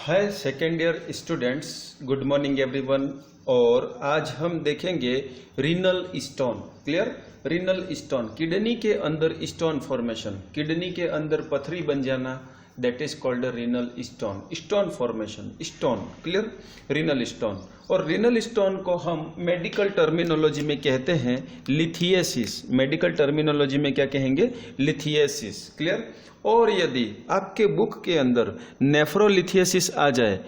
हाय second year students, good morning everyone. और आज हम देखेंगे renal stone. Clear? Renal stone, kidney के अंदर स्टोन फॉर्मेशन, किडनी के अंदर पथरी बन जाना, that is called renal stone. Stone formation, stone. Clear? Renal stone. और रीनल स्टोन को हम मेडिकल टर्मिनोलॉजी में कहते हैं लिथियसिस। मेडिकल टर्मिनोलॉजी में क्या कहेंगे? लिथियसिस। क्लियर? और यदि आपके बुक के अंदर नेफ्रोलिथियसिस आ जाए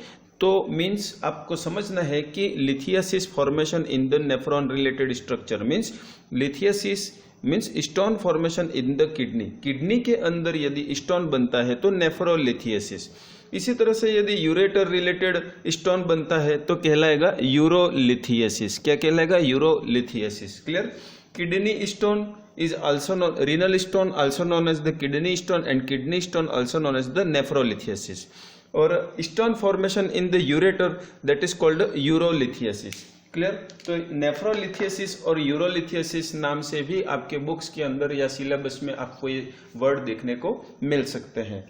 तो मीन्स आपको समझना है कि lithiasis formation in the nephron related structure means lithiasis means stone formation in the kidney. Kidney के अंदर यदि स्टोन बनता है तो नेफ्रोलिथियसिस। इसी तरह से यदि यूरेटर रिलेटेड स्टोन बनता है तो कहलाएगा यूरोलिथियसिस। क्या कहलाएगा? Urolithiasis. Clear? Kidney stone is also known, renal stone also known as the kidney stone, and kidney stone also known as the nephrolithiasis. और stone formation in the ureter that is called urolithiasis. Clear? तो नेफ्रोलिथियसिस और यूरोलिथियसिस नाम से भी आपके books के अंदर या सिलेबस में आपको ये वर्ड देखने को मिल सकते हैं।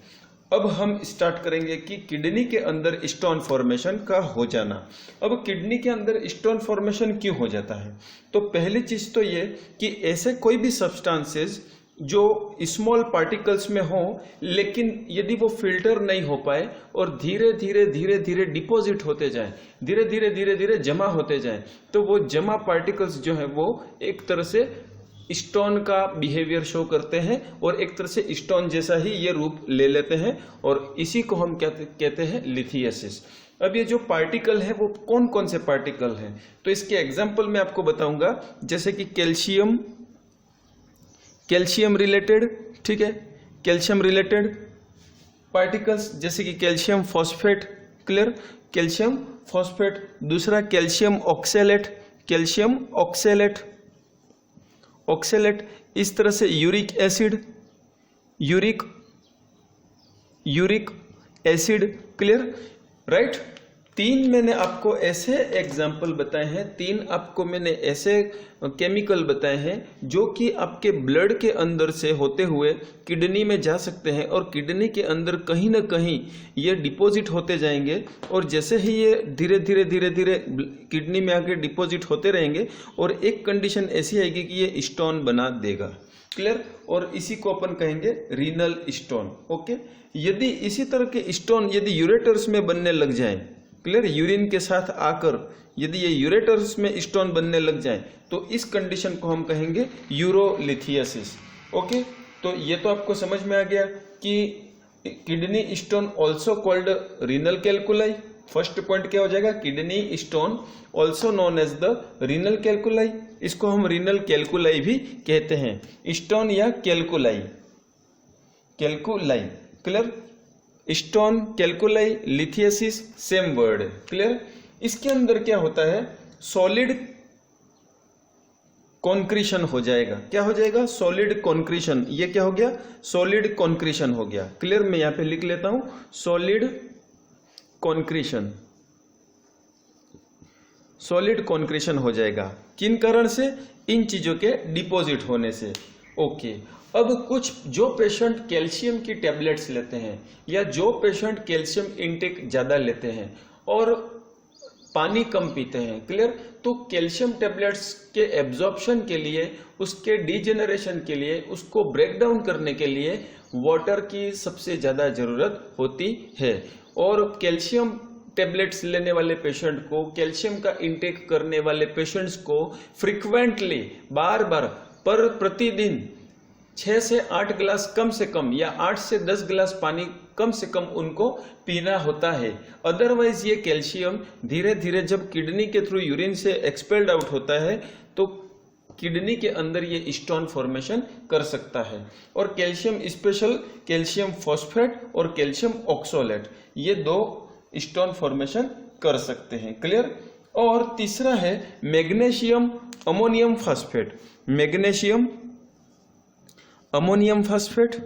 अब हम स्टार्ट करेंगे कि किडनी के अंदर स्टोन फॉर्मेशन का हो जाना। अब किडनी के अंदर स्टोन फॉर्मेशन क्यों हो जाता है? तो पहली चीज तो ये कि ऐसे कोई भी सब्सटेंसेस जो स्मॉल पार्टिकल्स में हो लेकिन यदि वो फिल्टर नहीं हो पाए और धीरे धीरे डिपॉजिट होते जाए, धीरे धीरे जमा होते जाए, तो वो जमा पार्टिकल्स जो है वो एक तरह से स्टोन का बिहेवियर शो करते हैं और एक तरह से स्टोन जैसा ही ये रूप ले लेते हैं और इसी को हम कहते हैं लिथियसिस। अब ये जो पार्टिकल है वो कौन कौन से पार्टिकल हैं? तो इसके एग्जांपल मैं आपको बताऊंगा, जैसे कि कैल्शियम रिलेटेड, ठीक है, कैल्शियम रिलेटेड पार्टिकल्स जैसे कि calcium phosphate. Clear? Calcium phosphate. दूसरा कैल्शियम ऑक्सेलेट। इस तरह से यूरिक एसिड। क्लियर? राइट? तीन मैंने आपको ऐसे एग्जाम्पल बताए हैं, तीन आपको मैंने ऐसे केमिकल बताए हैं जो कि आपके ब्लड के अंदर से होते हुए किडनी में जा सकते हैं और किडनी के अंदर कहीं ना कहीं ये डिपॉजिट होते जाएंगे और जैसे ही ये धीरे धीरे किडनी में आके डिपॉजिट होते रहेंगे और एक कंडीशन ऐसी आएगी कि ये स्टोन बना देगा। क्लियर? और इसी को अपन कहेंगे रीनल स्टोन। ओके? यदि इसी तरह के स्टोन यदि यूरेटर्स में बनने लग जाए, क्लियर, यूरिन के साथ आकर यदि ये यूरेटर्स में स्टोन बनने लग जाए तो इस कंडीशन को हम कहेंगे यूरोलिथियसिस। ओके? तो ये तो आपको समझ में आ गया कि kidney stone also called renal calculi. First point क्या हो जाएगा? Kidney stone also known as the renal calculi. इसको हम रीनल कैलकुलाई भी कहते हैं, स्टोन या calculi. Clear? Stone, calculi, lithiasis same word है। क्लियर? इसके अंदर क्या होता है? सॉलिड कॉन्क्रीशन हो जाएगा। क्या हो जाएगा? सॉलिड कॉन्क्रीशन। ये क्या हो गया? सॉलिड कॉन्क्रीशन हो गया। क्लियर? मैं यहां पे लिख लेता हूं, सॉलिड कॉन्क्रीशन। सॉलिड कॉन्क्रीशन हो जाएगा। किन कारण से? इन चीजों के डिपॉजिट होने से। ओके। अब कुछ जो पेशेंट कैल्शियम की टैबलेट्स लेते हैं या जो पेशेंट कैल्शियम इनटेक ज्यादा लेते हैं और पानी कम पीते हैं, क्लियर, तो कैल्शियम टैबलेट्स के एब्जॉर्प्शन के लिए, उसके डिजेनरेशन के लिए, उसको ब्रेक डाउन करने के लिए वाटर की सबसे ज्यादा जरूरत होती है। और कैल्शियम टैबलेट्स लेने वाले पेशेंट को, कैल्शियम का इंटेक करने वाले पेशेंट्स को फ्रिक्वेंटली बार पर प्रतिदिन 6 से 8 गिलास कम से कम या 8 से 10 गिलास पानी कम से कम उनको पीना होता है। अदरवाइज ये कैल्शियम धीरे धीरे जब किडनी के थ्रू यूरिन से एक्सपेल्ड आउट होता है तो किडनी के अंदर ये स्टोन फॉर्मेशन कर सकता है। और कैल्शियम स्पेशल, कैल्शियम फॉस्फेट और कैल्शियम ऑक्सोलेट, ये दो स्टोन फॉर्मेशन कर सकते हैं। क्लियर? और तीसरा है मैग्नीशियम अमोनियम फास्फेट।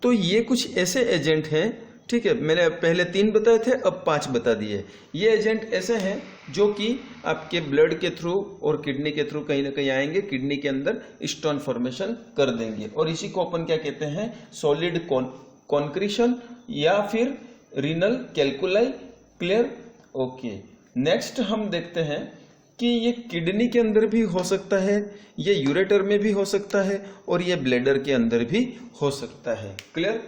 तो ये कुछ ऐसे एजेंट हैं, ठीक है, मैंने पहले 3 बताए थे, अब 5 बता दिए। ये एजेंट ऐसे हैं जो कि आपके ब्लड के थ्रू और किडनी के थ्रू कहीं ना कहीं आएंगे, किडनी के अंदर स्टोन फॉर्मेशन कर देंगे और इसी को अपन क्या कहते हैं? सॉलिड कॉन्क्रीशन या फिर renal calculi. Clear, okay. Next हम देखते हैं कि ये किडनी के अंदर भी हो सकता है, ये यूरेटर में भी हो सकता है और ये ब्लैडर के अंदर भी हो सकता है। क्लियर।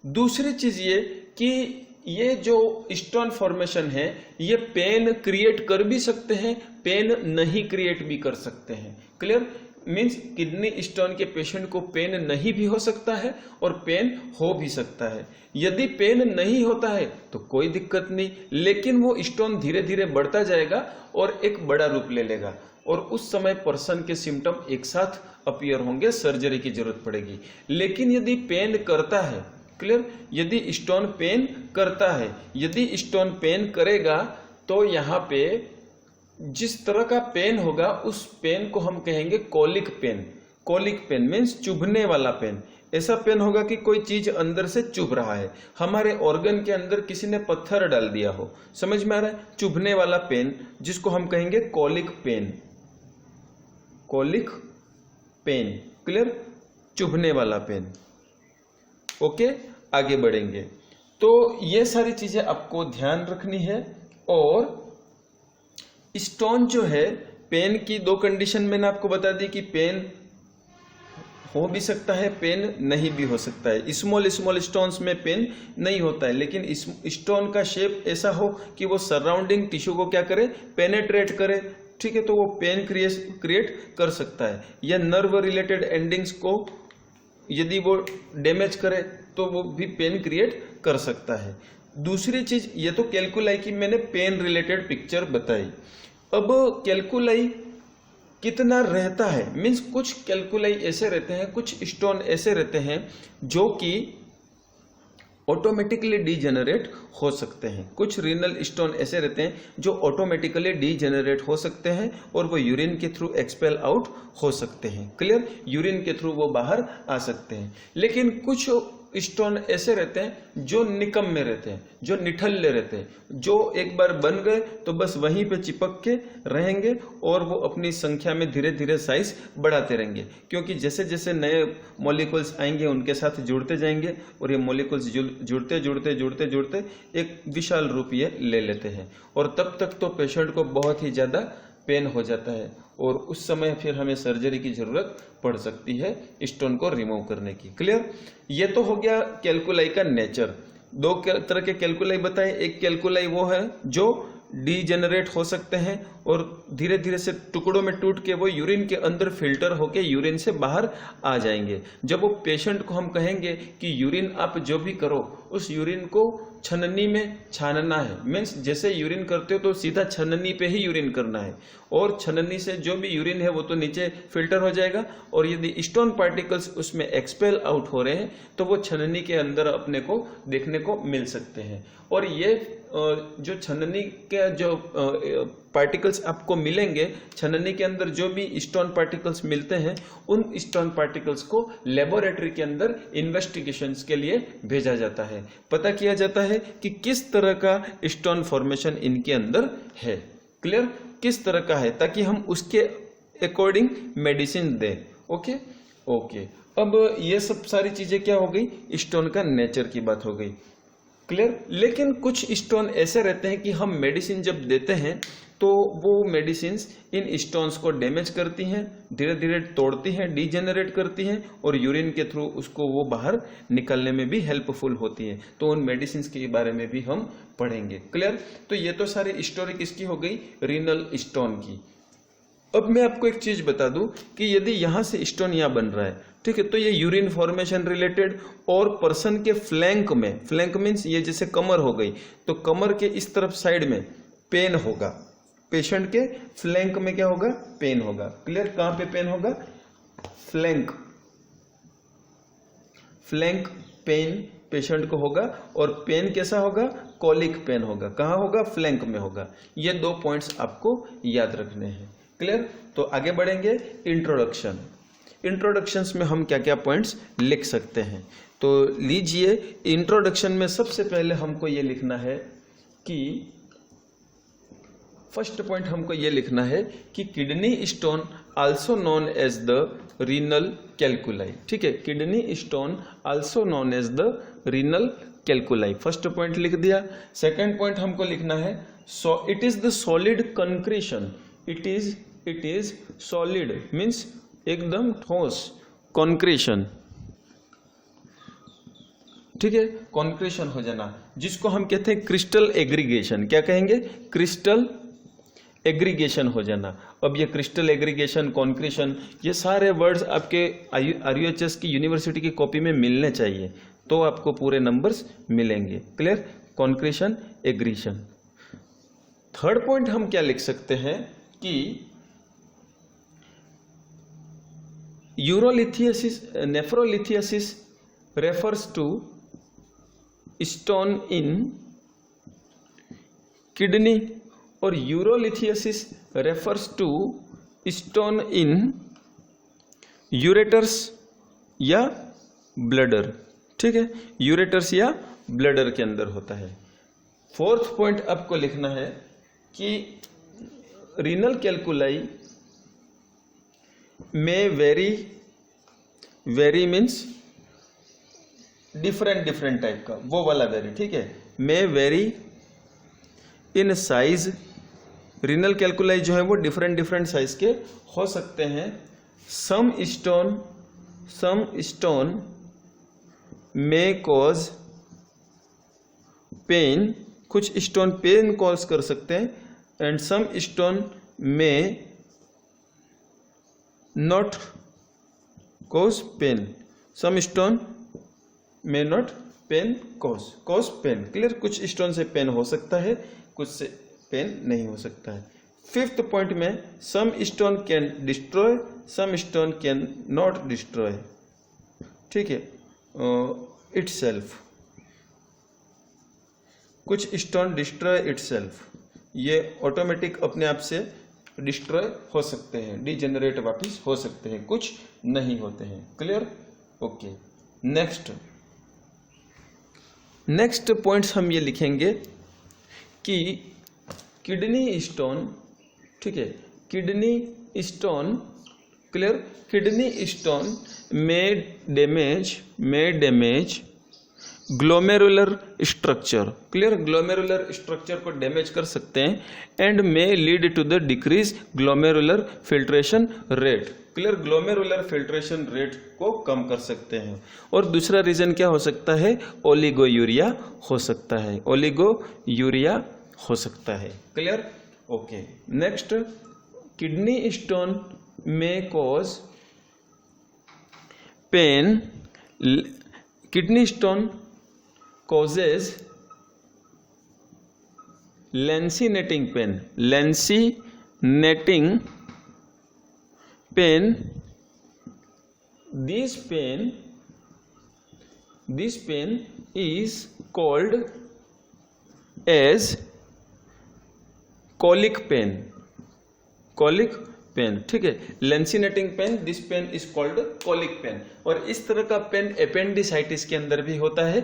दूसरी चीज ये कि ये जो स्टोन फॉर्मेशन है ये पेन क्रिएट कर भी सकते हैं, पेन नहीं क्रिएट भी कर सकते हैं। क्लियर, मीन्स किडनी स्टोन के पेशेंट को पेन नहीं भी हो सकता है और पेन हो भी सकता है। यदि पेन नहीं होता है तो कोई दिक्कत नहीं, लेकिन वो स्टोन धीरे धीरे बढ़ता जाएगा और एक बड़ा रूप ले लेगा और उस समय पर्सन के सिम्टम एक साथ अपीयर होंगे, सर्जरी की जरूरत पड़ेगी। लेकिन यदि पेन करता है, क्लियर, यदि स्टोन पेन करता है, यदि स्टोन पेन करेगा तो यहाँ पे जिस तरह का पेन होगा उस पेन को हम कहेंगे colic pain. Colic pain means चुभने वाला पेन। ऐसा पेन होगा कि कोई चीज अंदर से चुभ रहा है, हमारे ऑर्गन के अंदर किसी ने पत्थर डाल दिया हो, समझ में आ रहा है? चुभने वाला पेन जिसको हम कहेंगे colic pain. Colic pain, clear, चुभने वाला पेन। ओके, आगे बढ़ेंगे। तो ये सारी चीजें आपको ध्यान रखनी है। और स्टोन जो है, पेन की दो कंडीशन मैंने आपको बता दी कि पेन हो भी सकता है, पेन नहीं भी हो सकता है। स्मॉल स्मॉल स्टोन्स में पेन नहीं होता है, लेकिन इस स्टोन का शेप ऐसा हो कि वो सराउंडिंग टिश्यू को क्या करे, पेनेट्रेट करे, ठीक है, तो वो पेन क्रिएट कर सकता है। या नर्व रिलेटेड एंडिंग्स को यदि वो डैमेज करे तो वो भी पेन क्रिएट कर सकता है। दूसरी चीज, ये तो कैलकुलाई की मैंने पेन रिलेटेड पिक्चर बताई। अब कैलकुलाई कितना रहता है, मीन्स कुछ कैलकुलाई ऐसे रहते हैं, कुछ स्टोन ऐसे रहते हैं जो कि ऑटोमेटिकली डीजेनरेट हो सकते हैं। कुछ रीनल स्टोन ऐसे रहते हैं जो ऑटोमेटिकली डीजेनरेट हो सकते हैं और वो यूरिन के थ्रू एक्सपेल आउट हो सकते हैं। क्लियर, यूरिन के थ्रू वो बाहर आ सकते हैं। लेकिन कुछ स्टोन ऐसे रहते हैं जो निकम में रहते हैं, जो निठल्ले रहते हैं, जो एक बार बन गए तो बस वहीं पे चिपक के रहेंगे और वो अपनी संख्या में धीरे धीरे साइज बढ़ाते रहेंगे, क्योंकि जैसे जैसे नए मॉलिक्यूल्स आएंगे उनके साथ जुड़ते जाएंगे और ये मॉलिक्यूल्स जुड़ते जुड़ते जुड़ते जुड़ते एक विशाल रूप ये ले लेते हैं। और तब तक तो पेशेंट को बहुत ही ज्यादा पेन हो जाता है और उस समय फिर हमें सर्जरी की जरूरत पड़ सकती है स्टोन को रिमूव करने की। क्लियर, ये तो हो गया कैलकुलाई का नेचर। दो तरह के कैलकुलाई बताए। एक कैलकुलाई वो है जो डीजेनरेट हो सकते हैं और धीरे धीरे से टुकड़ों में टूट के वो यूरिन के अंदर फिल्टर होके यूरिन से बाहर आ जाएंगे। जब वो पेशेंट को हम कहेंगे कि यूरिन आप जो भी करो उस यूरिन को छननी में छानना है, मीन्स जैसे यूरिन करते हो तो सीधा छननी पे ही यूरिन करना है और छननी से जो भी यूरिन है वो तो नीचे फिल्टर हो जाएगा और यदि स्टोन पार्टिकल्स उसमें एक्सपेल आउट हो रहे हैं तो वो छननी के अंदर अपने को देखने को मिल सकते हैं। और ये जो छननी के जो पार्टिकल्स आपको मिलेंगे, छननी के अंदर जो भी स्टोन पार्टिकल्स मिलते हैं उन स्टोन पार्टिकल्स को लेबोरेटरी के अंदर इन्वेस्टिगेशंस के लिए भेजा जाता है। पता किया जाता है कि किस तरह का स्टोन फॉर्मेशन इनके अंदर है। क्लियर, किस तरह का है, ताकि हम उसके अकॉर्डिंग मेडिसिन दें। ओके ओके, अब ये सब सारी चीजें क्या हो गई, स्टोन का नेचर की बात हो गई। क्लियर, लेकिन कुछ स्टोन ऐसे रहते हैं कि हम मेडिसिन जब देते हैं तो वो मेडिसिन इन स्टोन्स को डैमेज करती हैं, धीरे धीरे तोड़ती हैं, डीजेनरेट करती हैं और यूरिन के थ्रू उसको वो बाहर निकलने में भी हेल्पफुल होती हैं। तो उन मेडिसिन के बारे में भी हम पढ़ेंगे। क्लियर, तो ये तो सारी स्टोरी किसकी हो गई, रीनल स्टोन की। अब मैं आपको एक चीज बता दूं कि यदि यहां से स्टोन यहां बन रहा है, ठीक है, तो ये यूरिन फॉर्मेशन रिलेटेड और पर्सन के फ्लैंक में, फ्लैंक मीन्स ये जैसे कमर हो गई, तो कमर के इस तरफ साइड में पेन होगा, पेशेंट के फ्लैंक में क्या होगा, पेन होगा। क्लियर, कहां पे पेन होगा, फ्लैंक, फ्लैंक पेन पेशेंट को होगा और पेन कैसा होगा, कॉलिक पेन होगा। कहां होगा, फ्लैंक में होगा। ये दो पॉइंट्स आपको याद रखने हैं। क्लियर, तो आगे बढ़ेंगे। इंट्रोडक्शन, इंट्रोडक्शंस में हम क्या क्या पॉइंट्स लिख सकते हैं, तो लीजिए इंट्रोडक्शन में सबसे पहले हमको ये लिखना है कि फर्स्ट पॉइंट हमको ये लिखना है कि kidney stone also known as the renal calculi. ठीक है, kidney stone also known as the renal calculi. First point लिख दिया। सेकंड पॉइंट हमको लिखना है it is the solid concretion. It is solid means एकदम ठोस, कंक्रीशन, ठीक है, कंक्रीशन हो जाना, जिसको हम कहते हैं क्रिस्टल एग्रीगेशन। क्या कहेंगे? क्रिस्टल एग्रीगेशन हो जाना। अब ये क्रिस्टल एग्रीगेशन, कंक्रीशन, ये सारे वर्ड्स आपके RUHS की यूनिवर्सिटी की कॉपी में मिलने चाहिए, तो आपको पूरे नंबर्स मिलेंगे। Clear? Concretion, accretion. Third point हम क्या लिख सकते हैं कि urolithiasis, nephrolithiasis refers to stone in kidney और urolithiasis refers to stone in ureters या ब्लडर। ठीक है, यूरेटर्स या ब्लडर के अंदर होता है। फोर्थ पॉइंट आपको लिखना है कि renal calculi may vary means different type का, वो वाला वेरी, ठीक है, may vary in size. Renal calculi जो है वो डिफरेंट साइज के हो सकते हैं। Some stone may cause pain, कुछ स्टोन पेन कॉज कर सकते हैं, and some stone may not cause pain. Some stone may not pain cause pain. Clear? कुछ स्टोन से पेन हो सकता है, कुछ से पेन नहीं हो सकता है। फिफ्थ पॉइंट में some stone can destroy, some stone can not destroy, ठीक है, इटसेल्फ। कुछ स्टोन डिस्ट्रॉय इटसेल्फ, ये ऑटोमेटिक अपने आप से डिस्ट्रॉय हो सकते हैं, डिजेनरेट वापिस हो सकते हैं, कुछ नहीं होते हैं। क्लियर? ओके। नेक्स्ट पॉइंट्स हम ये लिखेंगे कि किडनी स्टोन, ठीक है, kidney stone, clear, kidney stone may damage glomerular structure. Clear? Glomerular structure को डैमेज कर सकते हैं, and may lead to the decrease glomerular filtration rate. Clear? Glomerular filtration rate को कम कर सकते हैं। और दूसरा रीजन क्या हो सकता है? ओलिगोयूरिया हो सकता है, ओलिगोयूरिया हो सकता है। Clear? Okay. Next, kidney stone may cause pain. Kidney stone causes lancinating pain, this pain is called as colic pain, ठीक है, lancinating pain, this pain is called colic pain. और इस तरह का पेन एपेंडिसाइटिस के अंदर भी होता है।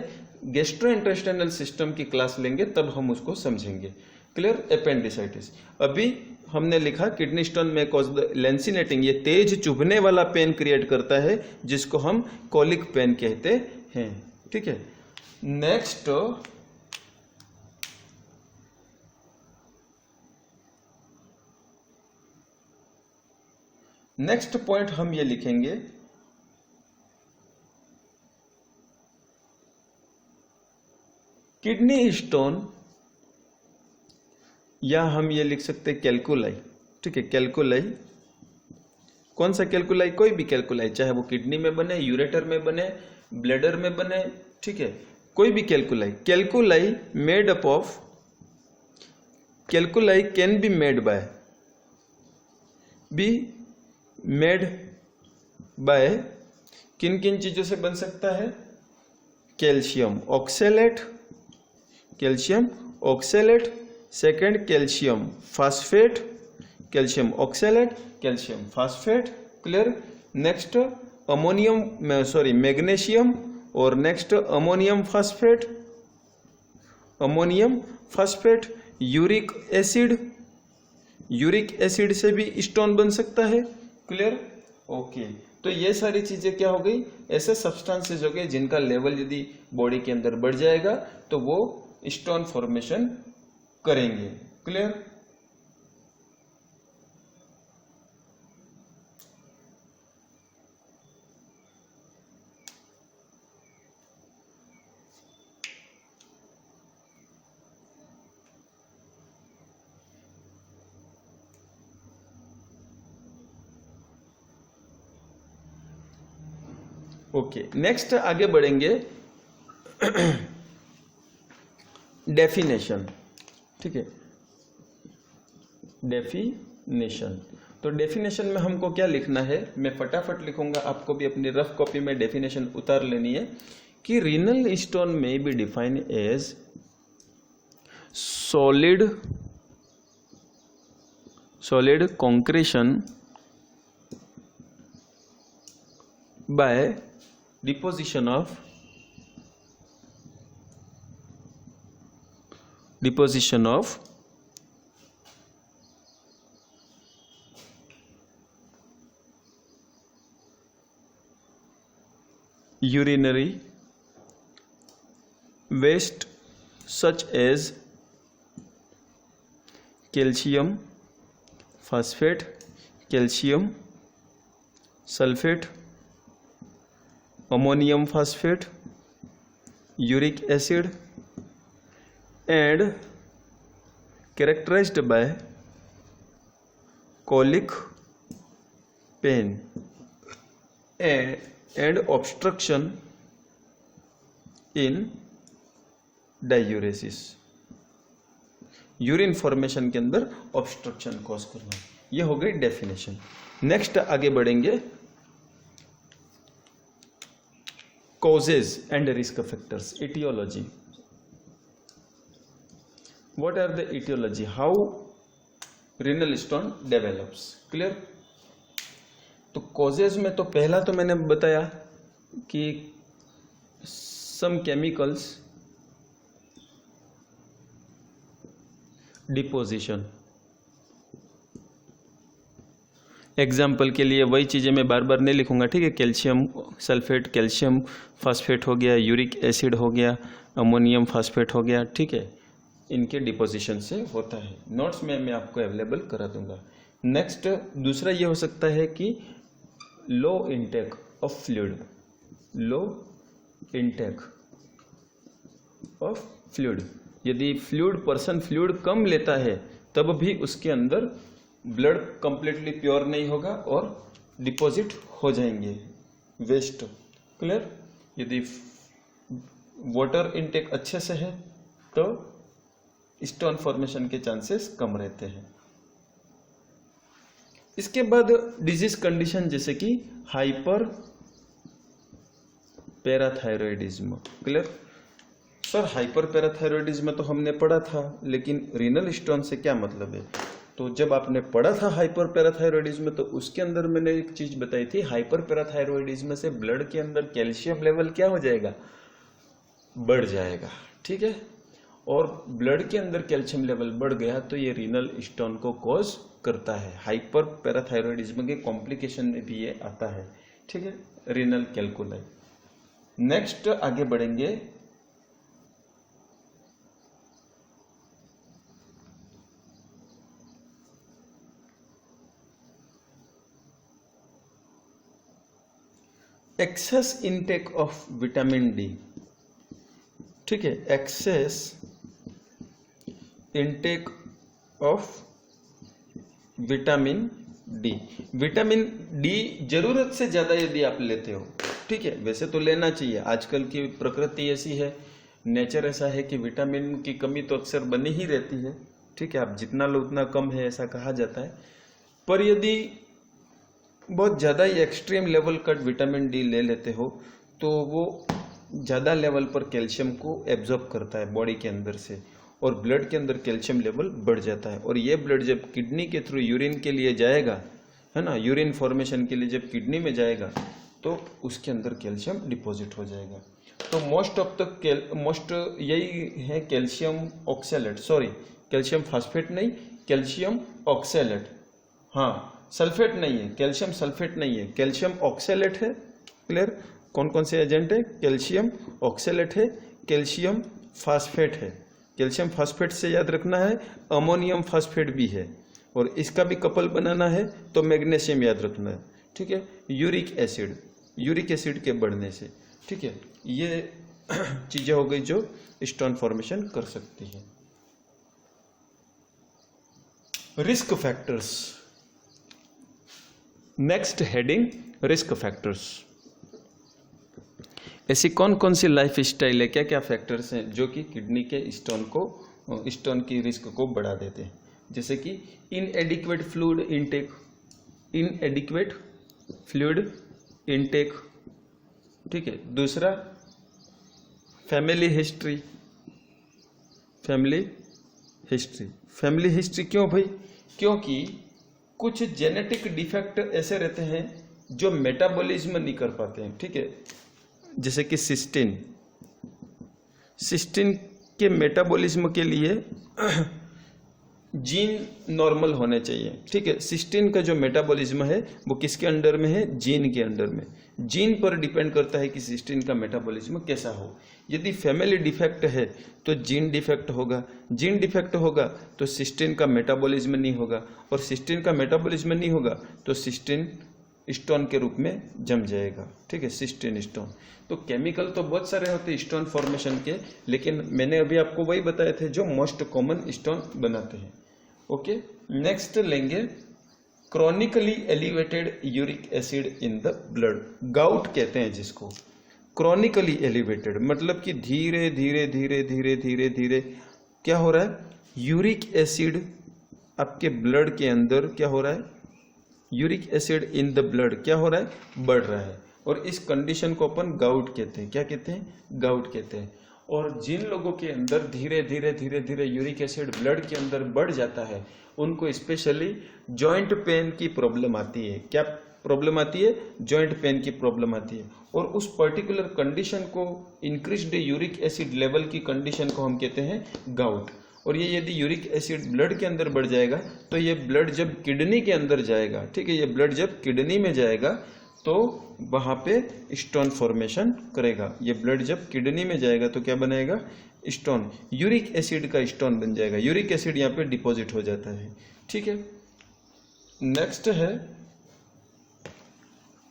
गैस्ट्रोइंटेस्टाइनल सिस्टम की क्लास लेंगे तब हम उसको समझेंगे। क्लियर? एपेंडिसाइटिस। अभी हमने लिखा kidney stone may cause the लेंसिनेटिंग, ये तेज चुभने वाला पेन क्रिएट करता है जिसको हम कॉलिक पेन कहते हैं। ठीक है। नेक्स्ट पॉइंट हम ये लिखेंगे किडनी स्टोन, या हम ये लिख सकते हैं कैलकुलाई। ठीक है, कैलकुलाई। कौन सा कैलकुलाई? कोई भी कैलकुलाई, चाहे वो किडनी में बने, यूरेटर में बने, ब्लैडर में बने, ठीक है, कोई भी calculi. Calculi made up of, calculi can be made by किन किन चीजों से बन सकता है? Calcium oxalate, second calcium phosphate, calcium oxalate, calcium phosphate. Clear? Next magnesium, और next ammonium phosphate, uric acid से भी स्टोन बन सकता है। क्लियर? ओके। तो ये सारी चीजें क्या हो गई, ऐसे सब्सटेंसेस हो गए जिनका लेवल यदि बॉडी के अंदर बढ़ जाएगा तो वो स्टोन फॉर्मेशन करेंगे। क्लियर? ओके, नेक्स्ट आगे बढ़ेंगे डेफिनेशन। ठीक है, डेफिनेशन। तो डेफिनेशन में हमको क्या लिखना है, मैं फटाफट लिखूंगा, आपको भी अपनी रफ कॉपी में डेफिनेशन उतार लेनी है कि रीनल स्टोन में be define as solid concretion by deposition of urinary waste such as calcium phosphate, calcium sulfate, ammonium phosphate, uric acid, and characterized by colic pain and obstruction in diuresis। Urine formation के अंदर obstruction cause करना, ये हो गई definition. Next आगे बढ़ेंगे causes and risk factors, etiology। what are the etiology, how renal stone develops? clear? तो causes में तो पहला तो मैंने बताया कि some chemicals डिपोजिशन। एग्जाम्पल के लिए वही चीज़ें मैं बार बार नहीं लिखूंगा, ठीक है। कैल्शियम सल्फेट, कैल्शियम फास्फेट हो गया, यूरिक एसिड हो गया, अमोनियम फास्फेट हो गया, ठीक है, इनके डिपोजिशन से होता है। नोट्स में मैं आपको अवेलेबल करा दूंगा। नेक्स्ट दूसरा ये हो सकता है कि low intake of fluid, low intake of fluid. यदि पर्सन फ्लूइड कम लेता है तब भी उसके अंदर ब्लड कंप्लीटली प्योर नहीं होगा और डिपॉजिट हो जाएंगे वेस्ट। क्लियर? यदि वाटर इनटेक अच्छे से है तो स्टोन फॉर्मेशन के चांसेस कम रहते हैं। इसके बाद डिजीज कंडीशन जैसे कि hyper parathyroidism. Clear? Sir hyper parathyroidism तो हमने पढ़ा था, लेकिन रीनल स्टोन से क्या मतलब है? तो जब आपने पढ़ा था हाइपर पैराथायरॉयडिज्म तो उसके अंदर मैंने एक चीज बताई थी, हाइपर पैराथायरॉयडिज्म से ब्लड के अंदर कैल्शियम लेवल क्या हो जाएगा? बढ़ जाएगा, ठीक है। और ब्लड के अंदर कैल्शियम लेवल बढ़ गया तो ये रीनल स्टोन को कॉज करता है। हाइपर पैराथायरॉयडिज्म के कॉम्प्लिकेशन में भी ये आता है, ठीक है, रीनल कैल्कुलाई। नेक्स्ट आगे बढ़ेंगे excess intake of vitamin D. ठीक है, excess intake of vitamin D. Vitamin D जरूरत से ज्यादा यदि आप लेते हो, ठीक है, वैसे तो लेना चाहिए, आजकल की प्रकृति ऐसी है, नेचर ऐसा है कि विटामिन की कमी तो अक्सर बनी ही रहती है, ठीक है, आप जितना लो उतना कम है ऐसा कहा जाता है। पर यदि बहुत ज़्यादा ही एक्सट्रीम लेवल का विटामिन डी ले लेते हो तो वो ज़्यादा लेवल पर कैल्शियम को एब्जॉर्ब करता है बॉडी के अंदर से और ब्लड के अंदर कैल्शियम लेवल बढ़ जाता है। और ये ब्लड जब किडनी के थ्रू यूरिन के लिए जाएगा, है ना, यूरिन फॉर्मेशन के लिए जब किडनी में जाएगा तो उसके अंदर कैल्शियम डिपॉजिट हो जाएगा। तो मोस्ट यही है calcium oxalate, sorry calcium phosphate नहीं, कैल्शियम ऑक्सैलेट, हाँ, सल्फेट नहीं है, कैल्शियम सल्फेट नहीं है, कैल्शियम ऑक्सैलेट है। क्लियर? कौन कौन से एजेंट है? कैल्शियम ऑक्सैलेट है, कैल्शियम फास्फेट है। कैल्शियम फास्फेट से याद रखना है अमोनियम फास्फेट भी है, और इसका भी कपल बनाना है तो मैग्नीशियम याद रखना है। ठीक है? यूरिक एसिड के बढ़ने से। ठीक है? ये चीजें हो गई जो स्टोन फॉर्मेशन कर सकती है। Risk factors, next heading risk factors. ऐसी कौन कौन सी लाइफ स्टाइल है, क्या क्या फैक्टर्स हैं जो कि किडनी के स्टोन की रिस्क को बढ़ा देते हैं? जैसे कि इनएडिक्वेट फ्लूइड इनटेक। ठीक है? दूसरा फैमिली हिस्ट्री क्यों भाई? क्योंकि कुछ जेनेटिक डिफेक्ट ऐसे रहते हैं जो मेटाबॉलिज्म नहीं कर पाते हैं। ठीक है? जैसे कि सिस्टीन के मेटाबॉलिज्म के लिए जीन नॉर्मल होने चाहिए। ठीक है? सिस्टीन का जो मेटाबॉलिज्म है वो किसके अंडर में है? जीन के अंडर में। जीन पर डिपेंड करता है कि सिस्टीन का मेटाबॉलिज्म कैसा हो। यदि फैमिली डिफेक्ट है तो जीन डिफेक्ट होगा तो सिस्टीन का मेटाबॉलिज्म नहीं होगा, और सिस्टीन का मेटाबॉलिज्म नहीं होगा तो सिस्टीन स्टोन के रूप में जम जाएगा। ठीक है? Cysteine stone. तो केमिकल तो बहुत सारे होते हैं स्टोन फॉर्मेशन के, लेकिन मैंने अभी आपको वही बताए थे जो मोस्ट कॉमन स्टोन बनाते हैं। ओके, नेक्स्ट लेंगे chronically elevated uric acid in the blood. Gout कहते हैं जिसको। क्रॉनिकली एलिवेटेड मतलब कि धीरे धीरे क्या हो रहा है? यूरिक एसिड आपके ब्लड के अंदर क्या हो रहा है? Uric acid in the blood क्या हो रहा है? बढ़ रहा है। और इस कंडीशन को अपन गाउट कहते हैं। क्या कहते हैं? गाउट कहते हैं। और जिन लोगों के अंदर धीरे धीरे यूरिक एसिड ब्लड के अंदर बढ़ जाता है उनको स्पेशली जॉइंट पेन की प्रॉब्लम आती है। क्या प्रॉब्लम आती है? जॉइंट पेन की प्रॉब्लम आती है। और उस पर्टिकुलर कंडीशन को, इंक्रीज्ड यूरिक एसिड लेवल की कंडीशन को हम कहते हैं गाउट। और ये यदि यूरिक एसिड ब्लड के अंदर बढ़ जाएगा तो ये ब्लड जब किडनी के अंदर जाएगा, ठीक है, ये ब्लड जब किडनी में जाएगा तो वहां पे स्टोन फॉर्मेशन करेगा। ये ब्लड जब किडनी में जाएगा तो क्या बनाएगा? स्टोन, यूरिक एसिड का स्टोन बन जाएगा। यूरिक एसिड यहाँ पे डिपॉजिट हो जाता है। ठीक है? नेक्स्ट है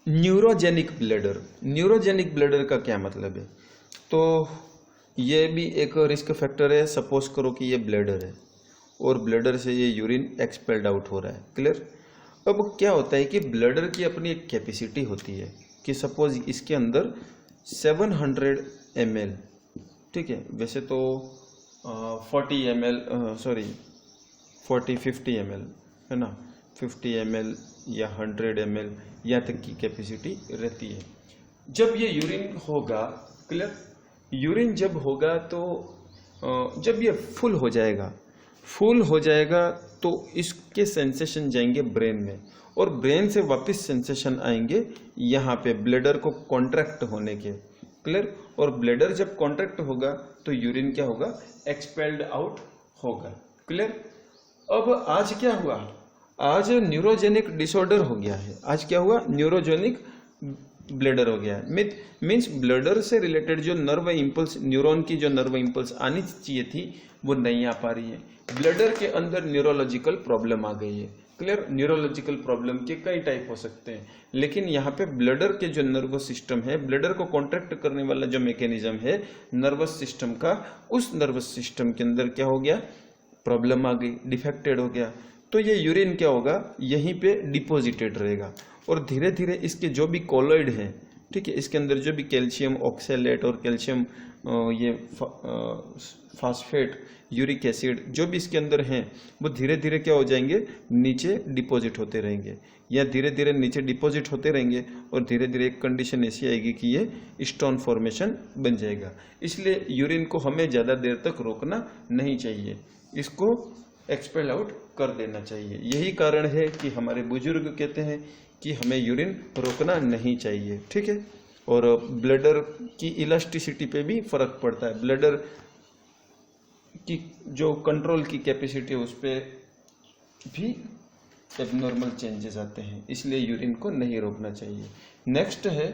न्यूरोजेनिक ब्लैडर। न्यूरोजेनिक ब्लैडर का क्या मतलब है? तो ये भी एक रिस्क फैक्टर है। सपोज करो कि ये ब्लैडर है और ब्लैडर से ये यूरिन एक्सपेल्ड आउट हो रहा है। क्लियर? अब क्या होता है कि ब्लैडर की अपनी एक कैपेसिटी होती है कि सपोज इसके अंदर 700 ml, ठीक है, वैसे तो 50 ml है ना, 50 ml या 100 ml यहाँ तक की कैपेसिटी रहती है। जब ये यूरिन होगा, क्लियर, यूरिन जब होगा तो जब ये फुल हो जाएगा तो इसके सेंसेशन जाएंगे ब्रेन में, और ब्रेन से वापस सेंसेशन आएंगे यहाँ पे ब्लैडर को कॉन्ट्रैक्ट होने के। क्लियर? और ब्लैडर जब कॉन्ट्रैक्ट होगा तो यूरिन क्या होगा? एक्सपेल्ड आउट होगा। क्लियर? अब आज क्या हुआ? आज न्यूरोजेनिक डिसऑर्डर हो गया है। आज क्या हुआ? न्यूरोजेनिक ब्लैडर हो गया है। मीन्स ब्लैडर से रिलेटेड जो नर्व इम्पल्स, न्यूरॉन की जो नर्व इम्पल्स आनी चाहिए थी वो नहीं आ पा रही है। ब्लैडर के अंदर न्यूरोलॉजिकल प्रॉब्लम आ गई है। क्लियर? न्यूरोलॉजिकल प्रॉब्लम के कई टाइप हो सकते हैं, लेकिन यहाँ पे ब्लैडर के जो नर्वस सिस्टम है, ब्लैडर को कॉन्ट्रैक्ट करने वाला जो मैकेनिज्म है नर्वस सिस्टम का, उस नर्वस सिस्टम के अंदर क्या हो गया? प्रॉब्लम आ गई, डिफेक्टेड हो गया। तो ये यूरिन क्या होगा? यहीं पे डिपोजिटेड रहेगा, और धीरे धीरे इसके जो भी कोलॉइड हैं, ठीक है, इसके अंदर जो भी कैल्शियम ऑक्सैलेट और कैल्शियम ये फास्फेट, यूरिक एसिड जो भी इसके अंदर हैं वो धीरे धीरे क्या हो जाएंगे? नीचे डिपॉजिट होते रहेंगे, या धीरे धीरे नीचे डिपॉजिट होते रहेंगे, और धीरे धीरे एक कंडीशन ऐसी आएगी कि ये स्टोन फॉर्मेशन बन जाएगा। इसलिए यूरिन को हमें ज़्यादा देर तक रोकना नहीं चाहिए, इसको एक्सपेल आउट कर देना चाहिए। यही कारण है कि हमारे बुजुर्ग कहते हैं कि हमें यूरिन रोकना नहीं चाहिए। ठीक है? और ब्लैडर की इलास्टिसिटी पे भी फर्क पड़ता है। ब्लैडर की जो कंट्रोल की कैपेसिटी है उस पर भी एबनॉर्मल चेंजेस आते हैं, इसलिए यूरिन को नहीं रोकना चाहिए। नेक्स्ट है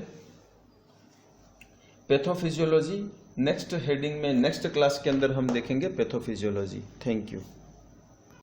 पैथोफिजियोलॉजी। नेक्स्ट हेडिंग में नेक्स्ट क्लास के अंदर हम देखेंगे पैथोफिजियोलॉजी। Thank you.